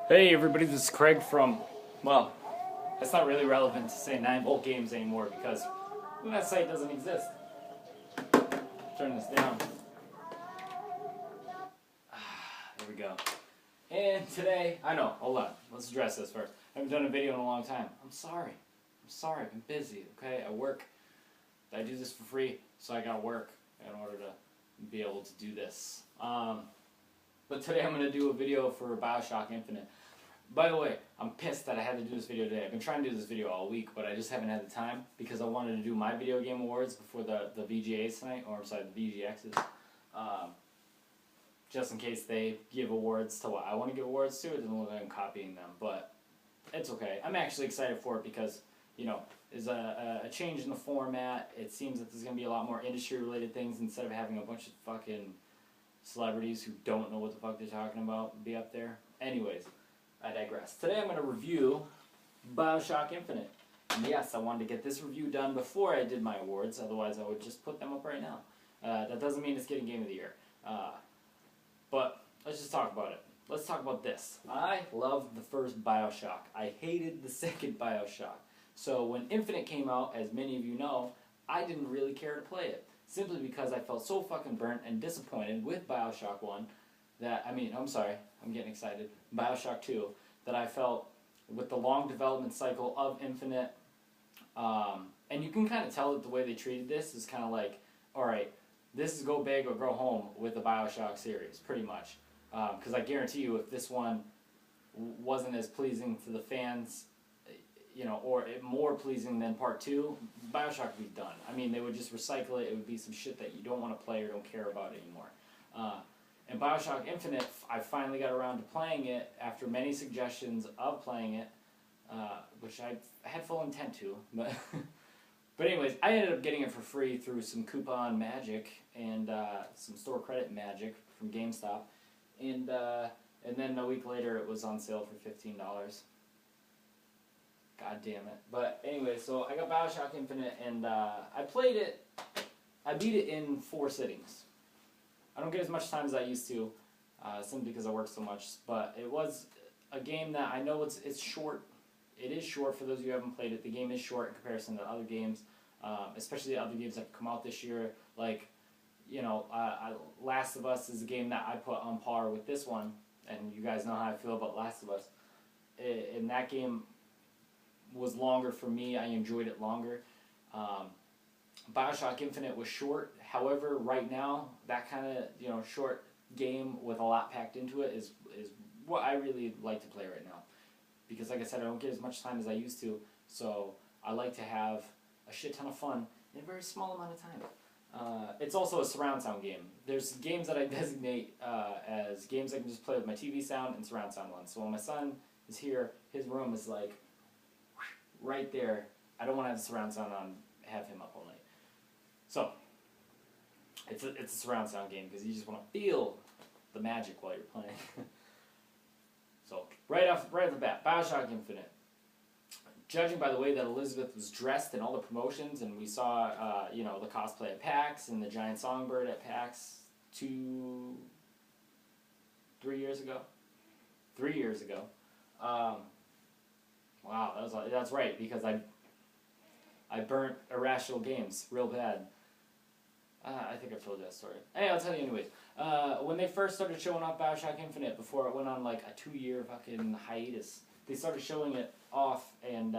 Hey everybody, this is Craig from, well, it's not really relevant to say 9-volt games anymore because that site doesn't exist. Turn this down. There we go. And today, I know, hold on, let's address this first. I haven't done a video in a long time. I'm sorry, I've been busy, okay? I work, I do this for free, so I gotta work in order to be able to do this. But today I'm going to do a video for Bioshock Infinite. By the way, I'm pissed that I had to do this video today. I've been trying to do this video all week, but I just haven't had the time because I wanted to do my video game awards before the VGAs tonight, or I'm sorry, the VGXs. Just in case they give awards to what I want to give awards to, it doesn't look like I'm copying them, but it's okay. I'm actually excited for it because, you know, there's a change in the format. It seems that there's going to be a lot more industry-related things instead of having a bunch of fucking celebrities who don't know what the fuck they're talking about be up there. Anyways, I digress. Today I'm going to review Bioshock Infinite. And yes, I wanted to get this review done before I did my awards, otherwise I would just put them up right now. That doesn't mean it's getting Game of the Year. But let's just talk about it. Let's talk about this. I loved the first Bioshock. I hated the second Bioshock. So when Infinite came out, as many of you know, I didn't really care to play it. Simply because I felt so fucking burnt and disappointed with Bioshock 1 that, I'm getting excited, Bioshock 2, that I felt with the long development cycle of Infinite, and you can kind of tell that the way they treated this is kind of like, alright, this is go big or go home with the Bioshock series, pretty much. Because I guarantee you if this one wasn't as pleasing to the fans, you know, or more pleasing than Part 2, Bioshock would be done. I mean, they would just recycle it. It would be some shit that you don't want to play or don't care about anymore. And Bioshock Infinite, I finally got around to playing it after many suggestions of playing it, which I had full intent to. But, but anyways, I ended up getting it for free through some coupon magic and some store credit magic from GameStop. And then a week later, it was on sale for $15. God damn it. But anyway, so I got Bioshock Infinite, and I played it, I beat it in 4 sittings. I don't get as much time as I used to, simply because I work so much, but it was a game that I know it's short. It is short for those of you who haven't played it. The game is short in comparison to other games, especially the other games that have come out this year. Like, you know, Last of Us is a game that I put on par with this one, and you guys know how I feel about Last of Us. In that game was longer for me. I enjoyed it longer. Bioshock Infinite was short. However, right now, that kind of, you know, short game with a lot packed into it is what I really like to play right now. Because like I said, I don't get as much time as I used to, so I like to have a shit ton of fun in a very small amount of time. It's also a surround sound game. There's games that I designate as games I can just play with my TV sound and surround sound ones. So when my son is here, his room is like right there. I don't want to have the surround sound on, have him up all night. So, it's a surround sound game because you just want to feel the magic while you're playing. So, right off the bat, Bioshock Infinite. Judging by the way that Elizabeth was dressed in all the promotions, and we saw, you know, the cosplay at PAX and the giant songbird at PAX 3 years ago. 3 years ago. Wow, that's right, because I burnt Irrational Games real bad. I think I've told that story. Hey, I'll tell you anyways. When they first started showing off Bioshock Infinite, before it went on like a 2-year fucking hiatus, they started showing it off, and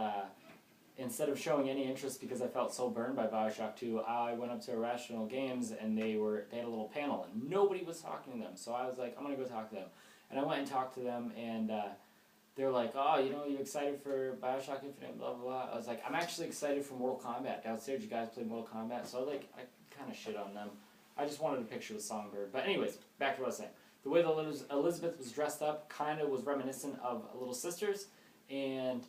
instead of showing any interest because I felt so burned by Bioshock 2, I went up to Irrational Games, and they had a little panel, and nobody was talking to them. So I was like, I'm gonna go talk to them, and I went and talked to them, and they're like, oh, you know, you excited for Bioshock Infinite, blah, blah, blah. I was like, I'm actually excited for Mortal Kombat. Downstairs, you guys play Mortal Kombat, so I kind of shit on them. I just wanted a picture with Songbird. But anyways, back to what I was saying. The way that Elizabeth was dressed up kind of was reminiscent of Little Sisters, and,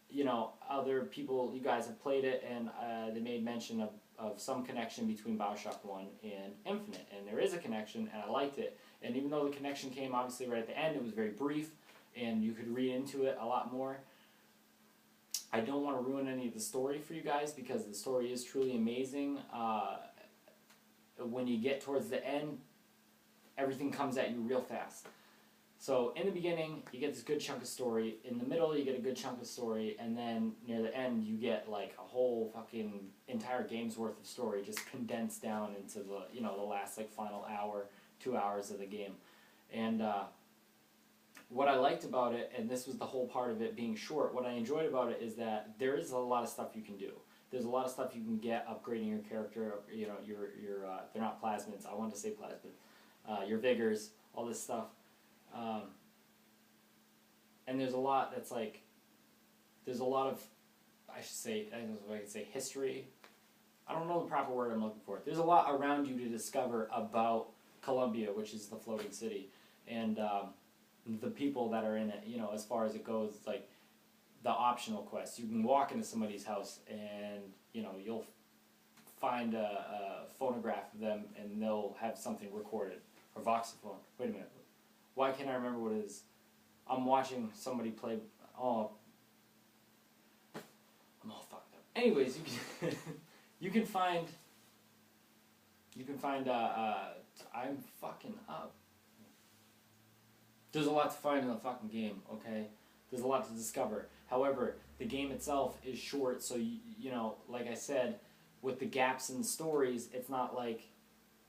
you know, other people, you guys have played it, and they made mention of some connection between Bioshock 1 and Infinite, and there is a connection, and I liked it. And even though the connection came obviously right at the end, it was very brief, and you could read into it a lot more. I don't want to ruin any of the story for you guys because the story is truly amazing. When you get towards the end, everything comes at you real fast. So in the beginning, you get this good chunk of story. In the middle, you get a good chunk of story, and then near the end, you get like a whole fucking entire game's worth of story just condensed down into the last like final hour, 2 hours of the game. And what I liked about it, and this was the whole part of it being short, what I enjoyed about it is that there is a lot of stuff you can do. There's a lot of stuff you can get upgrading your character. Your they're not plasmids. I wanted to say plasmid. Your vigors, all this stuff. And there's a lot that's like, there's a lot of, I don't know if I can say history. I don't know the proper word I'm looking for. There's a lot around you to discover about Columbia, which is the floating city, and the people that are in it. As far as it goes, it's like the optional quests. You can walk into somebody's house and you'll find a phonograph of them and they'll have something recorded, or voxophone. Wait a minute. Why can't I remember what it is? I'm watching somebody play. Oh, I'm all fucked up. Anyways, you can find. I'm fucking up. There's a lot to find in the fucking game. Okay, there's a lot to discover. However, the game itself is short, so like I said, with the gaps in the stories, it's not like,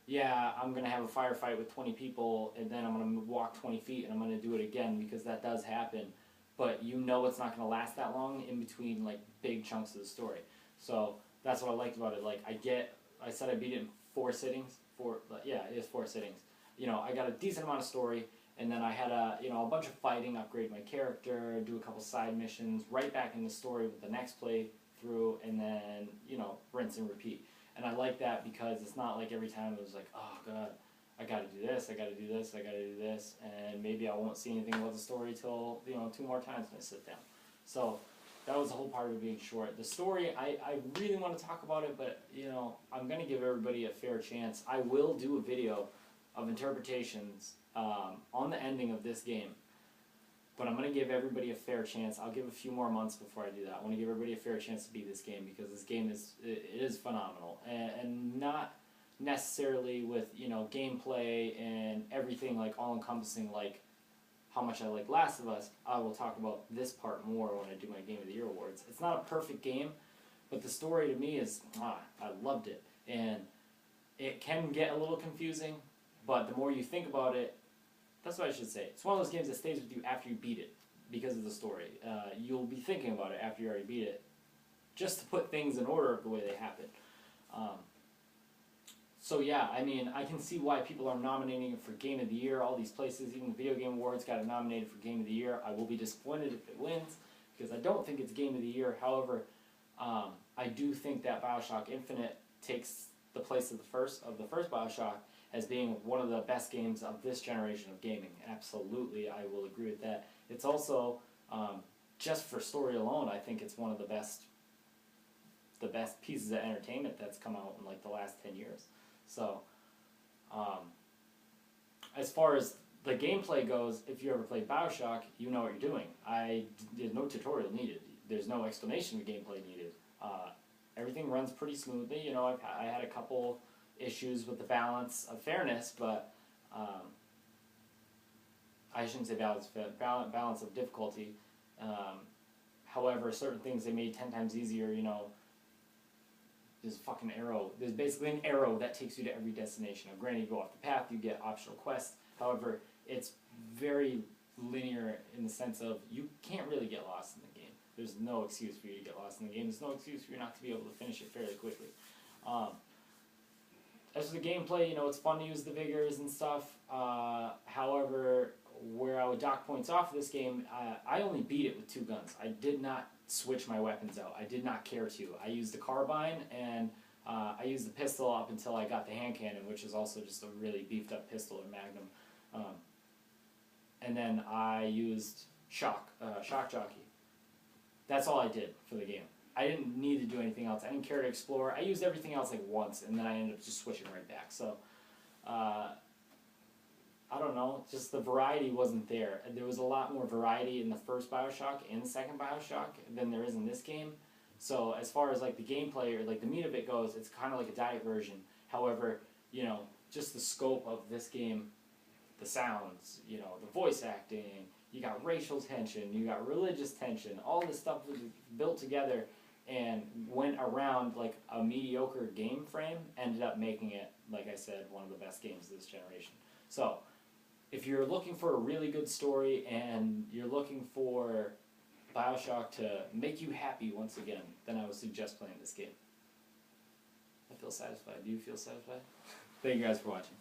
yeah, I'm going to have a firefight with 20 people, and then I'm going to walk 20 feet, and I'm going to do it again, because that does happen. But it's not going to last that long in between, like, big chunks of the story. So that's what I liked about it. Like, I said I beat it in 4 sittings. It is 4 sittings. I got a decent amount of story, and then I had a bunch of fighting, upgrade my character, do a couple side missions, right back in the story with the next playthrough, and then, rinse and repeat. And I like that because it's not like every time it was like, oh god, I gotta do this, I gotta do this, I gotta do this, and maybe I won't see anything about the story till 2 more times when I sit down. So that was the whole part of it being short. The story, I really want to talk about it, but I'm gonna give everybody a fair chance. I will do a video of interpretations on the ending of this game. But I'm going to give everybody a fair chance. I'll give a few more months before I do that. I want to give everybody a fair chance to beat this game, because this game is phenomenal. And not necessarily with, gameplay and everything like all-encompassing like how much I like Last of Us. I will talk about this part more when I do my Game of the Year awards. It's not a perfect game, but the story to me is, I loved it. And it can get a little confusing, but the more you think about it, that's what I should say. It's one of those games that stays with you after you beat it because of the story. You'll be thinking about it after you already beat it, just to put things in order of the way they happen. So yeah, I mean, I can see why people are nominating it for Game of the Year. All these places, even the Video Game Awards, got it nominated for Game of the Year. I will be disappointed if it wins, because I don't think it's Game of the Year. However, I do think that Bioshock Infinite takes the place of the first Bioshock as being one of the best games of this generation of gaming. Absolutely, I will agree with that. It's also, just for story alone, I think it's one of the best pieces of entertainment that's come out in like the last 10 years. So, as far as the gameplay goes, if you ever played Bioshock, you know what you're doing. There's no tutorial needed. There's no explanation of gameplay needed. Everything runs pretty smoothly. I had a couple issues with the balance of fairness, but I shouldn't say balance of difficulty. However, certain things they made 10 times easier. There's a fucking arrow. There's basically an arrow that takes you to every destination. Now, granted, you go off the path, you get optional quests. However, it's very linear in the sense of you can't really get lost in the game. There's no excuse for you to get lost in the game. There's no excuse for you not to be able to finish it fairly quickly. As for the gameplay, it's fun to use the vigors and stuff. However, where I would dock points off of this game, I only beat it with 2 guns. I did not switch my weapons out. I did not care to. I used the carbine, and I used the pistol up until I got the hand cannon, which is also just a really beefed up pistol or magnum. And then I used shock jockey. That's all I did for the game. I didn't need to do anything else. I didn't care to explore. I used everything else like once, and then I ended up just switching right back. So, I don't know. Just the variety wasn't there. There was a lot more variety in the first Bioshock and the second Bioshock than there is in this game. So as far as like the gameplay or like the meat of it goes, it's kind of like a diet version. However, just the scope of this game, the sounds, you know, the voice acting, you got racial tension, you got religious tension, all this stuff was built together and went around like a mediocre game frame, ended up making it, like I said, one of the best games of this generation. So, if you're looking for a really good story and you're looking for Bioshock to make you happy once again, then I would suggest playing this game. I feel satisfied. Do you feel satisfied? Thank you guys for watching.